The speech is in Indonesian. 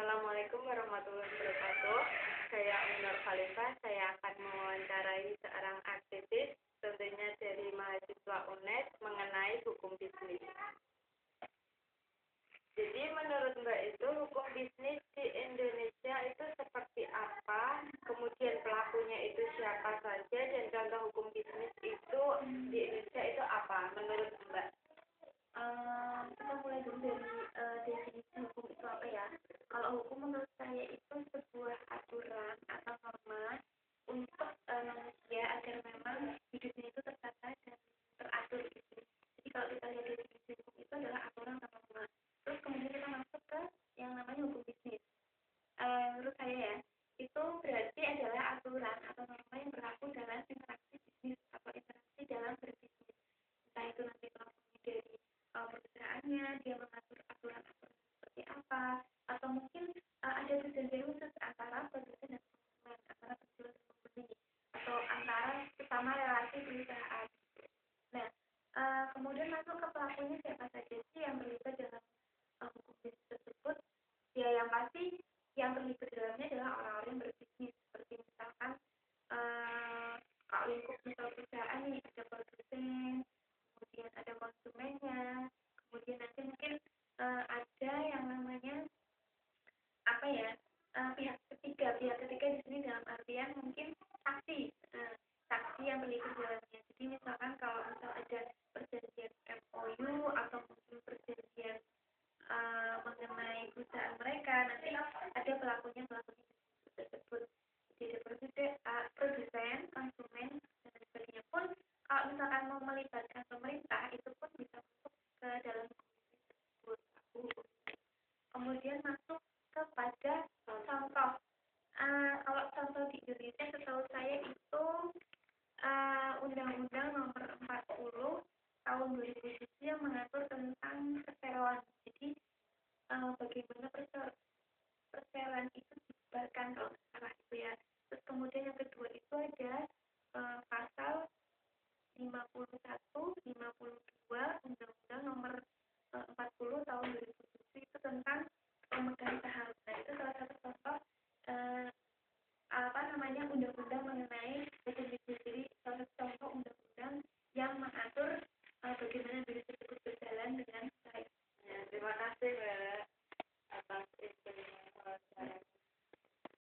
Assalamualaikum warahmatullahi wabarakatuh. Saya Nur Khalifah. Saya akan mewawancarai seorang aktivis, tentunya dari mahasiswa UNED mengenai hukum bisnis. Jadi menurut Mbak itu hukum bisnis di Indonesia itu seperti apa? Kemudian pelakunya itu siapa saja dan contoh hukum bisnis itu di Indonesia itu apa menurut Mbak? Kita mulai dulu dari definisi hukum itu apa ya. Kalau hukum menurut saya itu sebuah aturan atau norma untuk manusia agar memang hidupnya itu tertata dan teratur gitu. Jadi kalau kita lihat definisi hukum itu adalah aturan atau norma. Terus kemudian kita masuk ke yang namanya hukum bisnis. Menurut saya ya, itu berarti adalah aturan atau norma yang berlaku dalam interaksi bisnis atau interaksi dalam berbisnis. Entah itu nanti pelakunya dari perusahaannya, dia mengatur aturan-aturan seperti apa, atau mungkin ada perjanjian khusus antara produsen dan konsumen, antara penjual dan pembeli, atau antara sesama relasi perusahaan. Nah, kemudian masuk ke pelakunya siapa saja sih yang terlibat dalam hukum bisnis tersebut? Ya, yang pasti yang terlibat dalamnya adalah orang-orang yang berbisnis, seperti misalkan kalau lingkup misal perusahaan nih ada produsen, kemudian ada konsumennya, kemudian nanti mungkin ada yang namanya apa ya, pihak ketiga di sini dalam artian mungkin saksi, saksi yang terlibat dalamnya. Jadi misalkan kalau misal ada perjanjian MOU atau mungkin perjanjian mengenai perusahaan mereka, nanti ada pelakunya tersebut. Jadi ada produsen, konsumen dan sebagainya. Pun kalau misalkan mau melibatkan pemerintah itu pun bisa masuk ke dalam tersebut. Kemudian masuk kepada contoh. Kalau contoh di Indonesia setahu saya itu Undang-Undang Nomor 40 Tahun 2007 yang mengatur tentang perseroan. Jadi bagaimana perseroan itu dibubarkan kalau nggak salah itu ya. Terus kemudian yang kedua itu ada pasal 51, 52 Undang-Undang Nomor 40 Tahun 2007 itu tentang pemegang saham. Nah, itu salah satu contoh apa namanya undang-undang mengenai